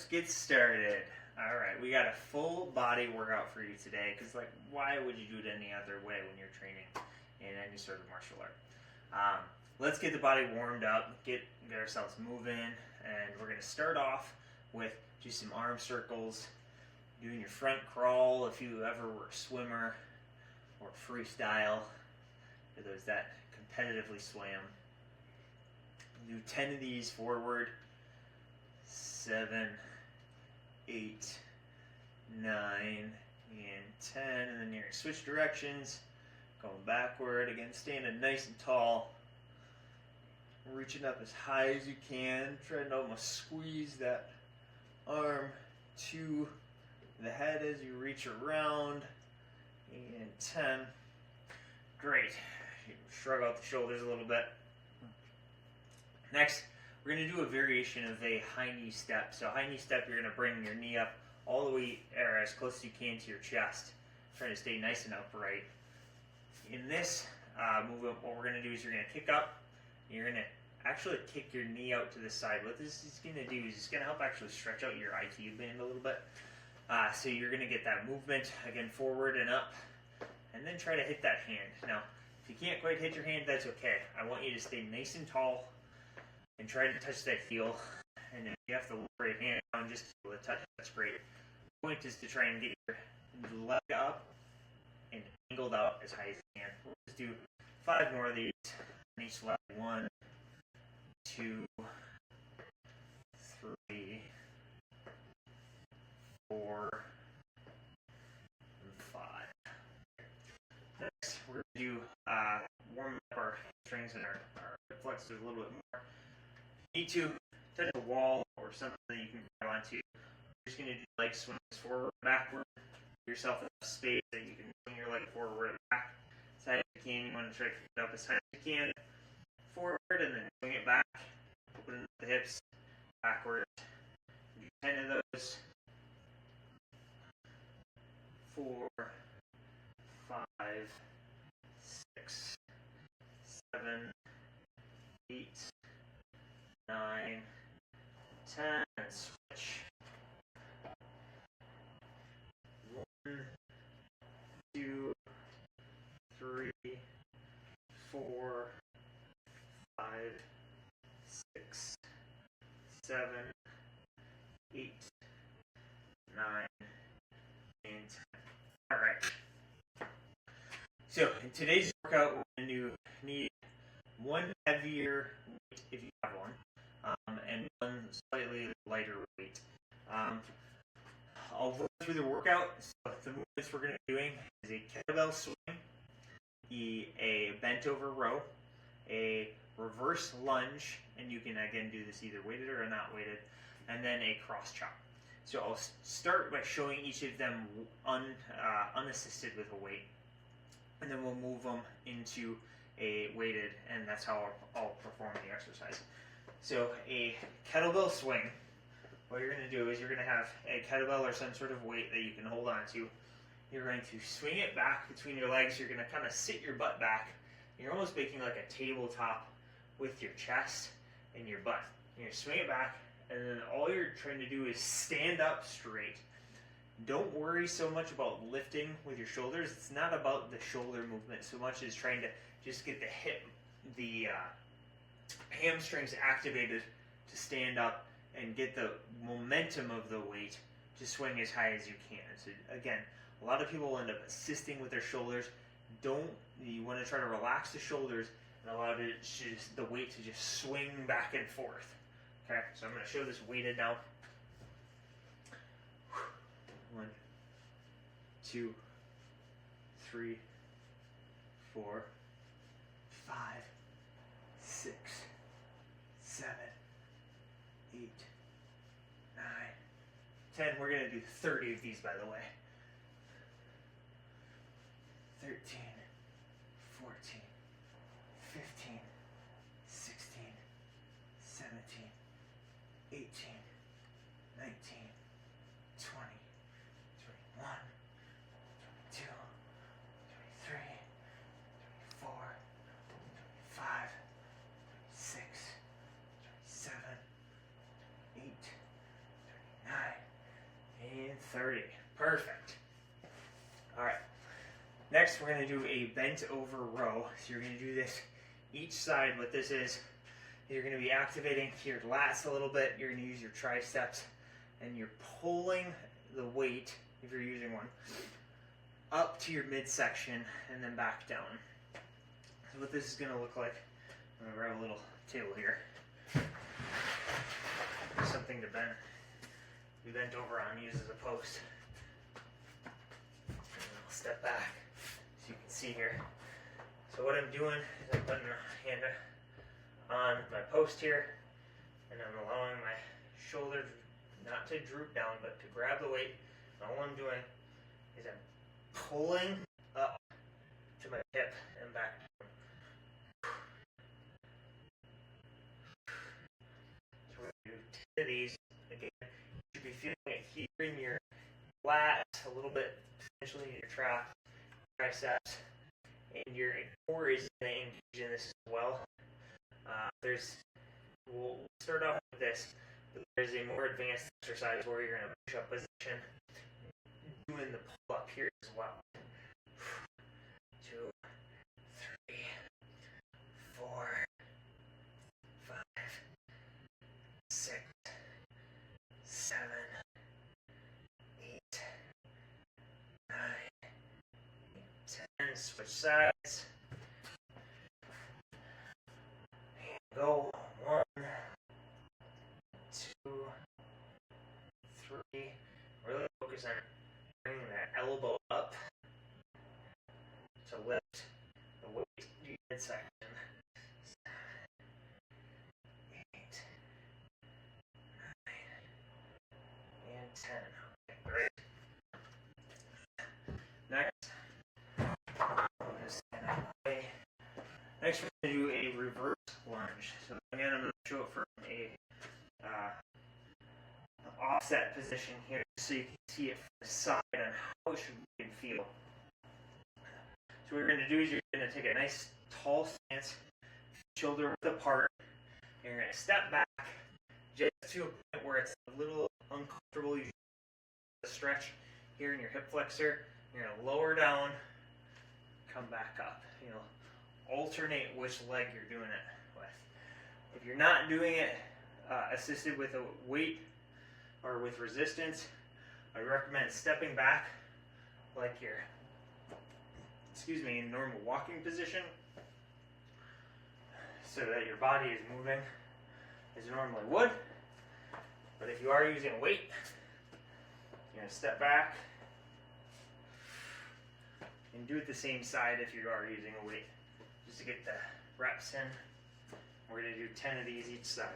let's get started. All right, we got a full body workout for you today because, like, why would you do it any other way when you're training in any sort of martial art? Let's get the body warmed up, get ourselves moving, and we're going to start off with just some arm circles, doing your front crawl if you ever were a swimmer, or freestyle, for those that competitively swam. Do 10 of these forward, 7, 8, 9, and 10, and then you're going to switch directions, going backward, again standing nice and tall, reaching up as high as you can, trying to almost squeeze that arm to the head as you reach around, and 10, great, shrug out the shoulders a little bit. Next, we're going to do a variation of a high knee step. So high knee step, you're going to bring your knee up all the way, or as close as you can to your chest, trying to stay nice and upright. In this movement, what we're going to do is you're going to kick up, and you're going to actually kick your knee out to the side. What this is going to do is it's going to help actually stretch out your IT band a little bit. So you're going to get that movement, again, forward and up, and then try to hit that hand. Now, if you can't quite hit your hand, that's okay. I want you to stay nice and tall and try to touch that heel. And if you have to lower your hand down just to be able to touch, that's great. The point is to try and get your leg up and angled out as high as you can. We'll just do 5 more of these on each leg. 1, 2, 3, 4, and 5. Next, we're going to do warm up our hamstrings and our flexors a little bit more. If you need to touch a wall or something that you can grab onto, you're just going to do leg swings forward, backward. Give yourself enough space that you can swing your leg forward and back as high as you can. You want to try to kick it up as high as you can, forward, and then swing it back. Open up the hips, backward. Do 10 of those. 4, 5, 6, 7, 8, 9, 10, and switch. 1, 2, 3, 4, 5, 6, 7, 8, 9, and 10. All right. So in today's workout, we're going to need one heavier weight if you have one, and one slightly lighter weight. I'll run through the workout. So the movements we're going to be doing is a kettlebell swing, a bent over row, a reverse lunge, and you can again do this either weighted or not weighted, and then a cross chop. So I'll start by showing each of them unassisted with a weight, and then we'll move them into a weighted, and that's how I'll perform the exercise. So a kettlebell swing, what you're going to do is you're going to have a kettlebell or some sort of weight that you can hold on to. You're going to swing it back between your legs. You're going to kind of sit your butt back. You're almost making like a tabletop with your chest and your butt. You're going to swing it back, and then all you're trying to do is stand up straight. Don't worry so much about lifting with your shoulders. It's not about the shoulder movement so much as trying to just get the hamstrings activated to stand up and get the momentum of the weight to swing as high as you can. So again, a lot of people will end up assisting with their shoulders. You want to try to relax the shoulders and allow the weight to just swing back and forth. Okay, so I'm going to show this weighted now. 1, 2, 3, 4, 5, 6, 7, 8, 9, 10. We're going to do 30 of these, by the way. 13, 14, 15, 16, 17, 18, 19, 20, 21, 22, 23, 24, 25, 26, 27, 28, 29, 30. Perfect. All right. Next, we're going to do a bent over row. So you're going to do this each side. What this is, you're going to be activating your lats a little bit. You're going to use your triceps, and you're pulling the weight, if you're using one, up to your midsection and then back down. So what this is going to look like, I'm going to grab a little table here. Something to be bent over on, use as a post. And I'll step back so you can see here. So what I'm doing is I'm putting my hand on my post here, and I'm allowing my shoulder not to droop down, but to grab the weight. And all I'm doing is I'm pulling up to my hip and back down. So we're going to do 10 of these. Again, you should be feeling it here in your lats, a little bit potentially in your triceps, and your core is going to engage in this as well. We'll start off with this, but there's a more advanced exercise where you're going to push up position, doing the pull up here as well. 2, 3, 4, 5, 6, 7, 8, 9, 10. Switch sides. And go. 1, 2, 3. Really focus on bringing that elbow up to lift the weight to your midsection. 7, 8, 9, and 10. Okay, great. Next, next we're going to do a reverse lunge. So again, I'm going to show it from a offset position here so you can see it from the side on how it should feel. So what you're going to do is you're going to take a nice tall stance, shoulder width apart, and you're going to step back just to a point where it's a little uncomfortable. You stretch here in your hip flexor. You're going to lower down, come back up. Alternate which leg you're doing it with. If you're not doing it assisted with a weight or with resistance, I recommend stepping back like you're, in normal walking position, so that your body is moving as you normally would. But if you are using a weight, you're going to step back and do it the same side if you are using a weight, just to get the reps in. We're going to do 10 of these each side.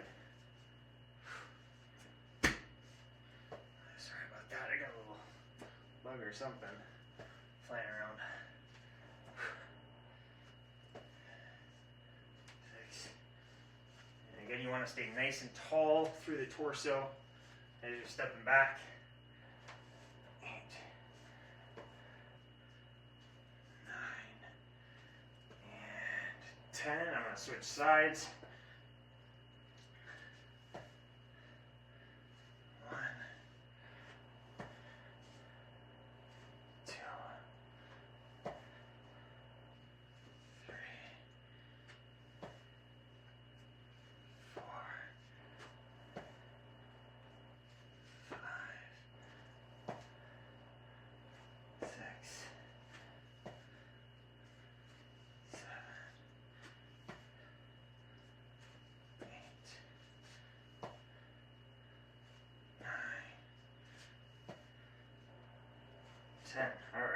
Sorry about that, I got a little bug or something flying around. 6. And again, you want to stay nice and tall through the torso as you're stepping back. 8, 9, and 10. I'm going to switch sides. 1, 2, 3, 4, 5, 6, 7, 8, 9, 10. All right.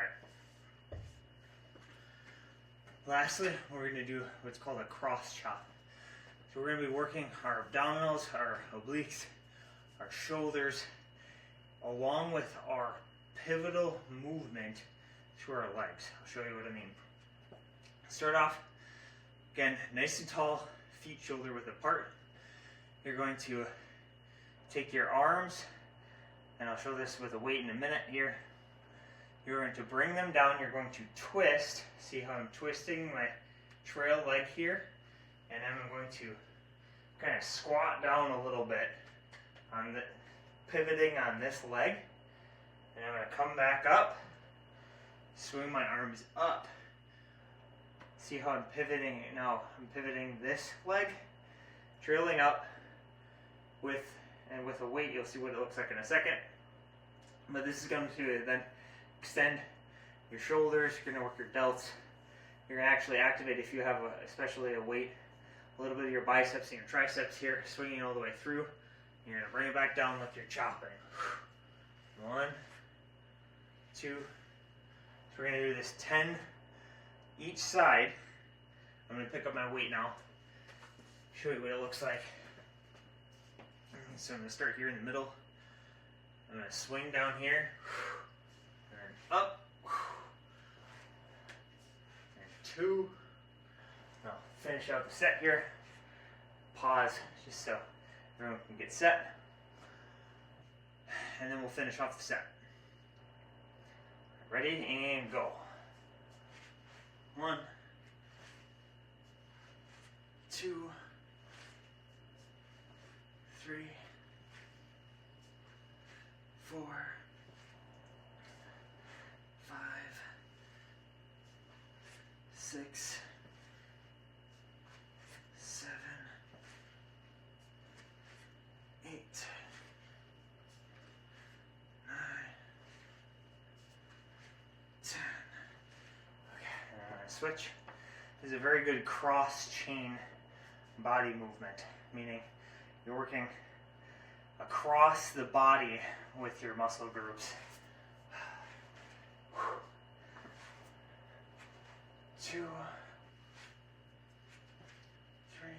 Lastly, we're going to do what's called a cross chop. So we're going to be working our abdominals, our obliques, our shoulders, along with our pivotal movement to our legs. I'll show you what I mean. Start off, again, nice and tall, feet shoulder width apart. You're going to take your arms, and I'll show this with a weight in a minute here. You're going to bring them down. You're going to twist. See how I'm twisting my trail leg here? And I'm going to kind of squat down a little bit on the pivoting on this leg. And I'm going to come back up, swing my arms up. See how I'm pivoting now? I'm pivoting this leg, trailing up with a weight. You'll see what it looks like in a second. But this is going to then extend your shoulders. You're going to work your delts. You're going to actually activate, if you have especially a weight, a little bit of your biceps and your triceps here, swinging all the way through. You're going to bring it back down with your chopping. 1, 2. So we're going to do this 10 each side. I'm going to pick up my weight now, show you what it looks like. So I'm going to start here in the middle. I'm going to swing down here, and up, and 2. I'll finish out the set here. Pause, just so everyone can get set. And then we'll finish off the set. Ready, and go. 1, 2, 3, 4, 5, 6, 7, 8, 9, 10. Okay, switch. This is a very good cross-chain body movement, meaning you're working across the body with your muscle groups. 2, 3,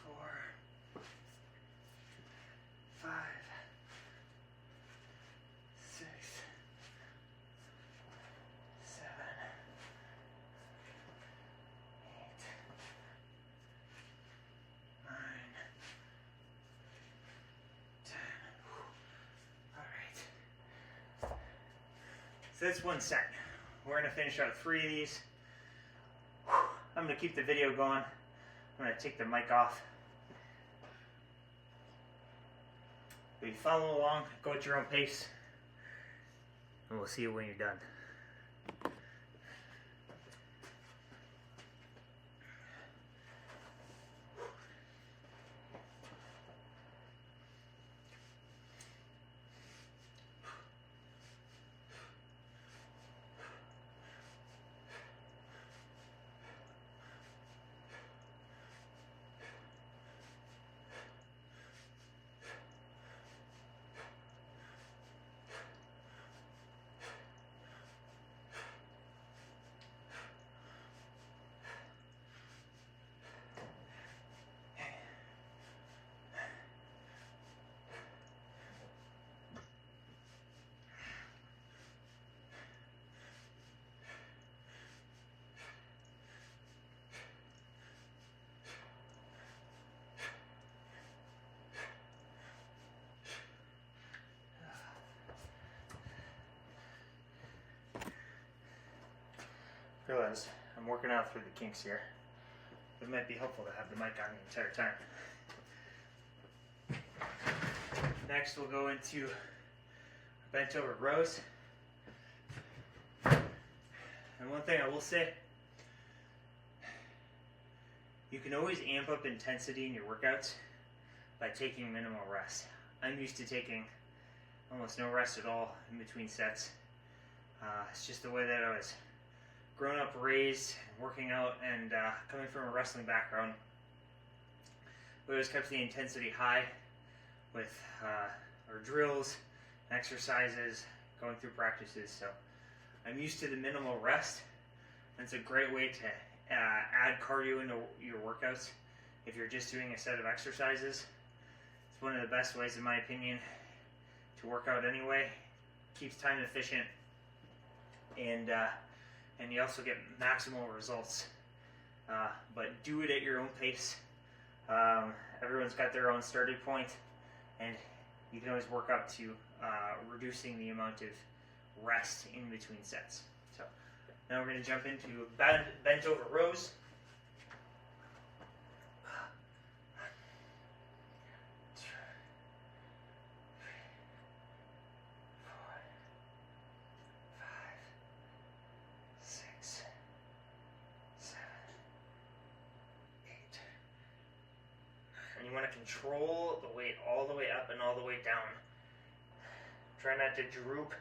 4, 5, 6, 7, 8, 9, 10. All right. So that's one set. We're going to finish out 3 of these. I'm going to keep the video going. I'm going to take the mic off. If you follow along, go at your own pace, and we'll see you when you're done. Realize I'm working out through the kinks here. It might be helpful to have the mic on the entire time. Next we'll go into bent over rows. And one thing I will say, you can always amp up intensity in your workouts by taking minimal rest. I'm used to taking almost no rest at all in between sets. It's just the way that I was grown up, raised, working out, and coming from a wrestling background. We always kept the intensity high with our drills, exercises, going through practices. So I'm used to the minimal rest. And it's a great way to add cardio into your workouts if you're just doing a set of exercises. It's one of the best ways, in my opinion, to work out anyway. Keeps time efficient, and you also get maximal results. But do it at your own pace. Everyone's got their own starting point, and you can always work up to reducing the amount of rest in between sets. So now we're going to jump into bent over rows. want to control the weight all the way up and all the way down. Try not to droop,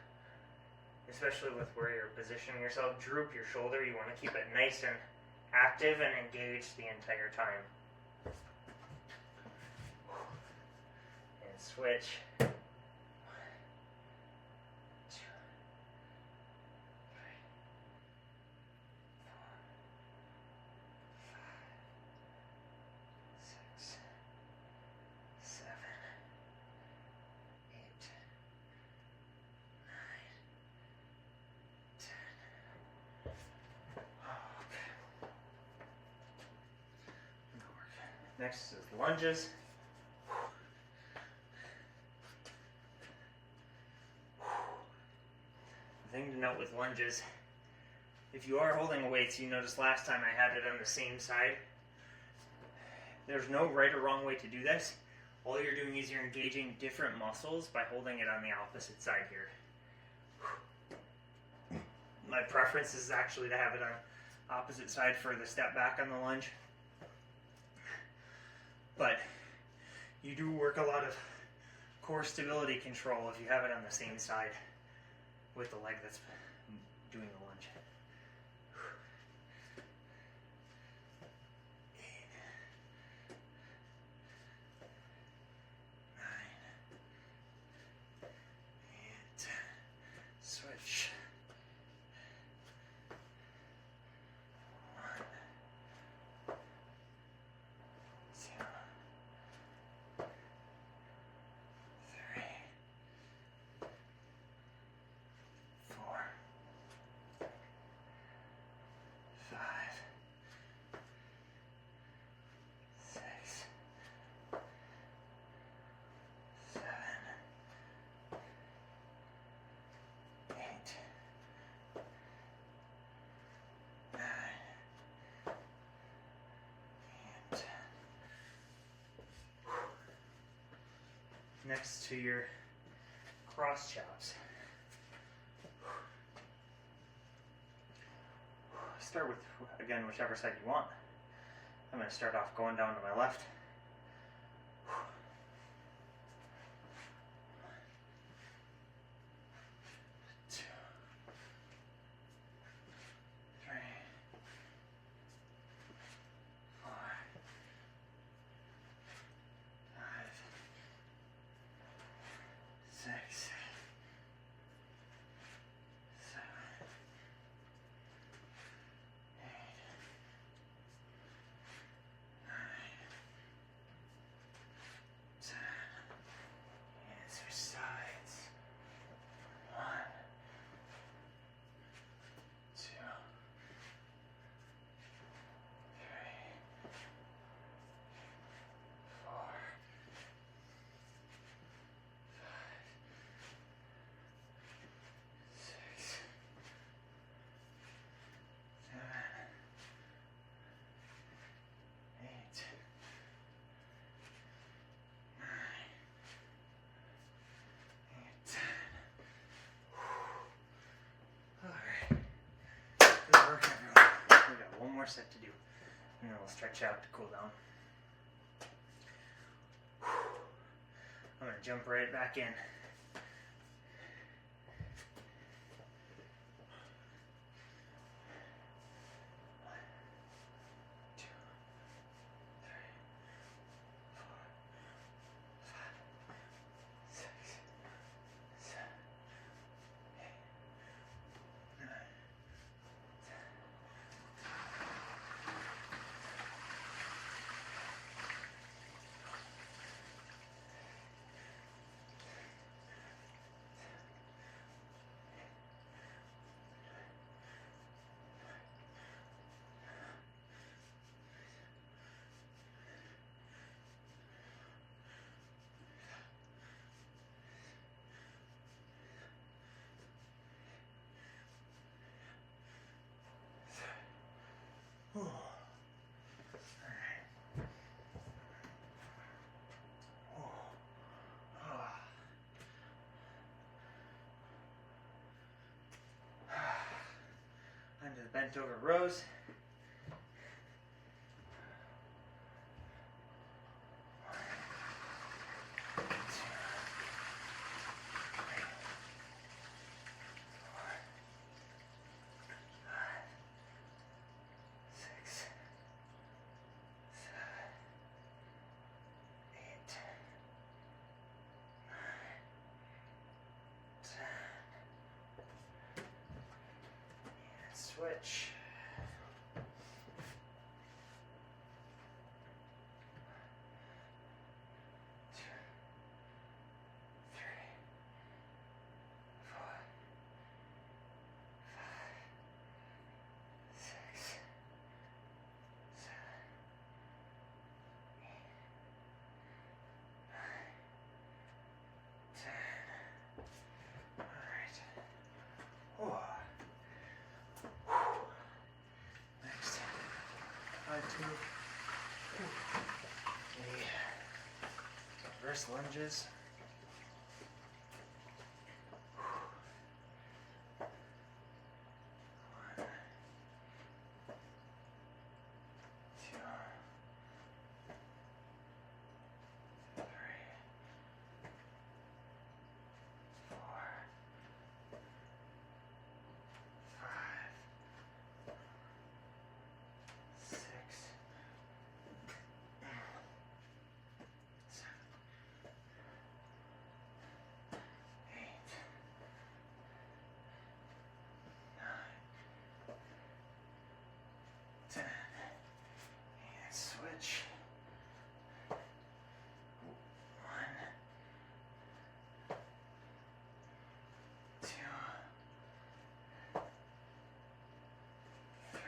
especially with where you're positioning yourself. Droop your shoulder. You want to keep it nice and active and engaged the entire time. And switch. 1, 2, 3, 4, 5, 6, 7, 8, 9, 10. Okay. Next is lunges. The thing to note with lunges, if you are holding weights, you noticed last time I had it on the same side. There's no right or wrong way to do this. All you're doing is you're engaging different muscles by holding it on the opposite side here. My preference is actually to have it on opposite side for the step back on the lunge. But you do work a lot of core stability control if you have it on the same side with the leg that's doing the lunge. 8, 9, and 10. Switch. 1, 2, 3, 4, 5, 6, 7, 8, 9, and 10. Next to your cross chops. Start with, again, whichever side you want. I'm going to start off going down to my left. 2, 3, 4, 5, 6, 7, 8, 9, 10. And switch sides. 1, 2, 3, 4, 5, 6, 7, 8, 9, and 10. Alright. Good work, everyone. We got one more set to do. And then we'll stretch out to cool down. I'm going to jump right back in. 2, 3, 4, 5, 6, 7, 8, 9, 10. All right. Onto the bent over rows. switch. 2, 3, 4, 5, 6, 7, 8, 9, 10. All right. Oh. Next, to the reverse lunges. One, 2, 3, 4, 5, 6, 7, 8, 9, 10. And switch. 1, 2, 3,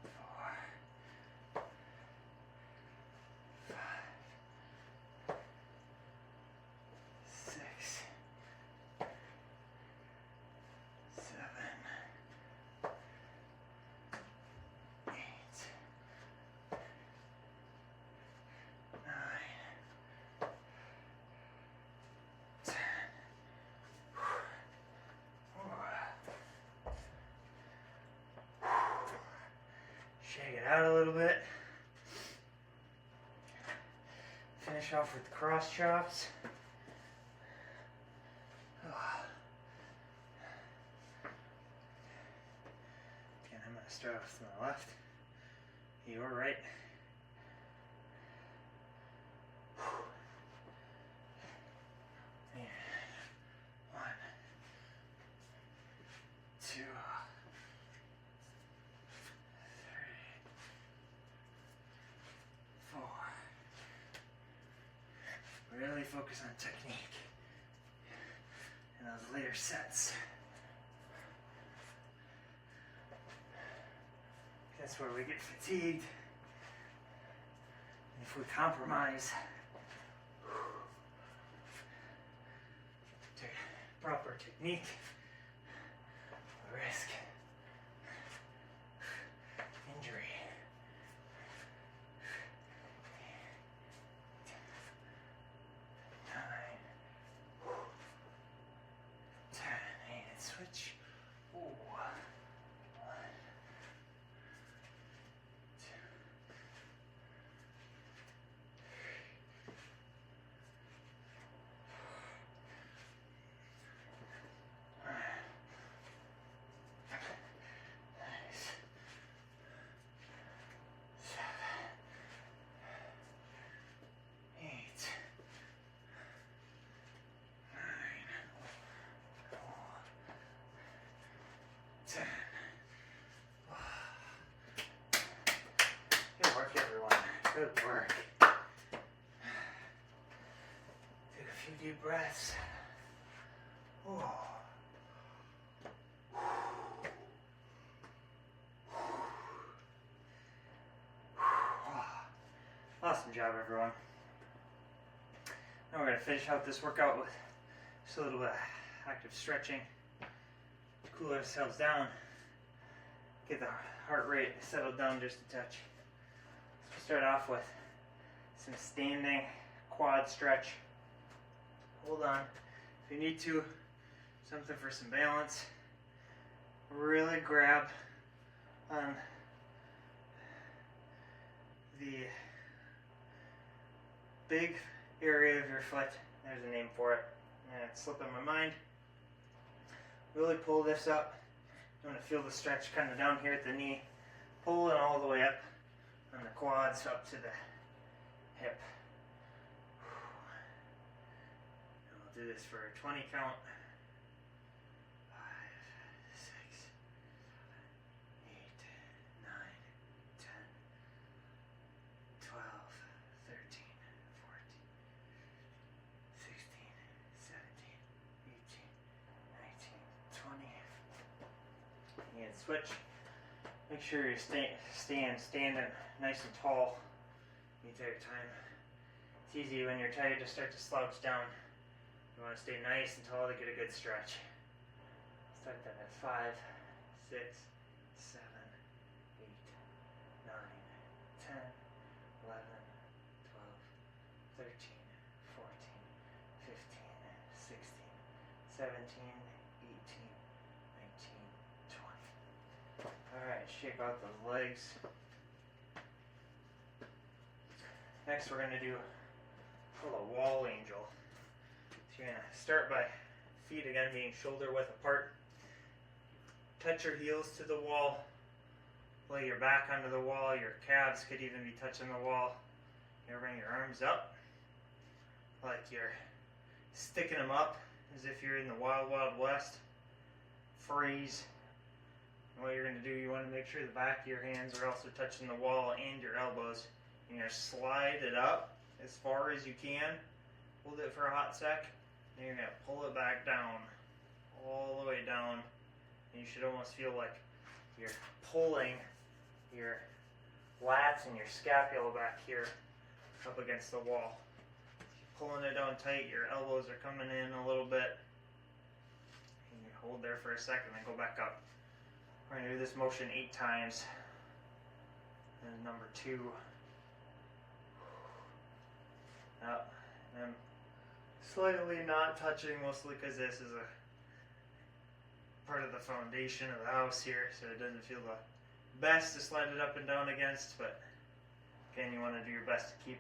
4, 5, 6, 7, 8, 9, 10. Shake it out a little bit. Finish off with the cross chops. Again, I'm going to start off to my left. Your right. And 1, 2, 3, 4. Really focus on technique in those later sets. That's where we get fatigued. And if we compromise proper technique, we risk injury. 9, 10, and switch. Ooh. 1, 2, 3. Nice. 7, 8, 9, 10. Good work, everyone. Good work. Take a few deep breaths. Oh. Awesome job, everyone. Now we're going to finish out this workout with just a little bit of active stretching to cool ourselves down, get the heart rate settled down just a touch. So we'll start off with some standing quad stretch. Hold on. If you need to, something for some balance. Really grab on the big area of your foot. There's a name for it. And it's slipping my mind. Really pull this up. You want to feel the stretch kind of down here at the knee. Pull it all the way up on the quads up to the hip. And we'll do this for a 20 count. 5, switch. Make sure you're standing nice and tall the entire time. It's easy when you're tired to start to slouch down. You want to stay nice and tall to get a good stretch. Start that at 5, 6, 7, 8, 9, 10, 11, 12, 13, 14, 15, 16, 17, 18, 19, 20. Alright, shake out those legs. Next we're going to do a wall angel. So you're going to start by feet again being shoulder width apart. Touch your heels to the wall. Lay your back onto the wall. Your calves could even be touching the wall. You bring your arms up like you're sticking them up as if you're in the wild, wild west. Freeze. And what you're going to do, you want to make sure the back of your hands are also touching the wall and your elbows. You're going to slide it up as far as you can. Hold it for a hot sec. And you're going to pull it back down. All the way down. And you should almost feel like you're pulling your lats and your scapula back here up against the wall. Pulling it down tight, your elbows are coming in a little bit. And you hold there for a second, then go back up. We're going to do this motion 8 times. And number 2. Up. And I'm slightly not touching, mostly because this is a part of the foundation of the house here, so it doesn't feel the best to slide it up and down against, but again, you want to do your best to keep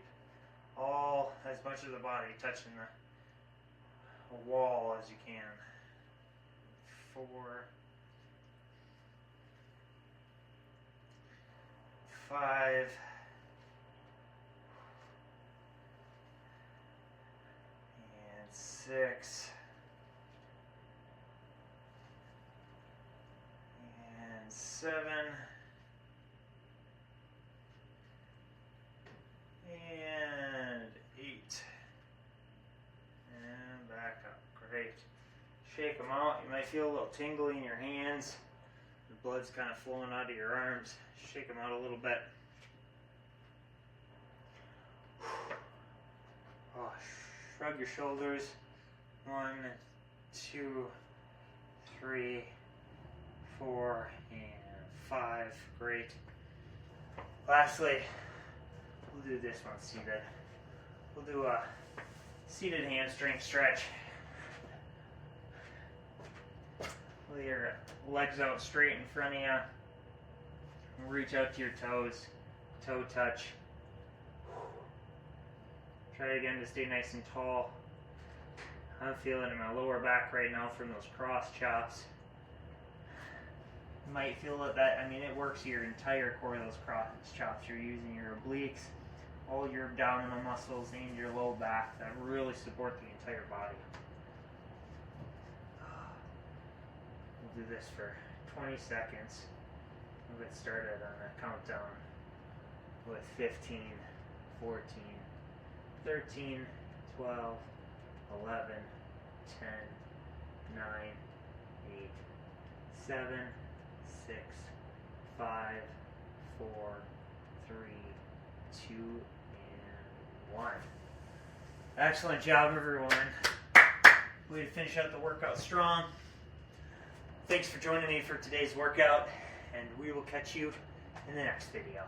as much of the body touching the wall as you can. 4, 5, and 6, and 7, and 8, and back up. Great. Shake them out. You might feel a little tingly in your hands. The blood's kind of flowing out of your arms. Shake them out a little bit. Oh, shrug your shoulders. 1, 2, 3, 4, and 5. Great. Lastly, we'll do this one seated. We'll do a seated hamstring stretch. With your legs out straight in front of you. Reach out to your toes. Toe touch. Try again to stay nice and tall. I'm feeling in my lower back right now from those cross chops. You might feel that, it works your entire core, those cross chops. You're using your obliques, all your abdominal muscles, and your low back that really support the entire body. We'll do this for 20 seconds. We'll get started on a countdown with 15, 14, 13, 12, 11, 10, 9, 8, 7, 6, 5, 4, 3, 2, and 1. Excellent job, everyone. Way to finish out the workout strong. Thanks for joining me for today's workout, and we will catch you in the next video.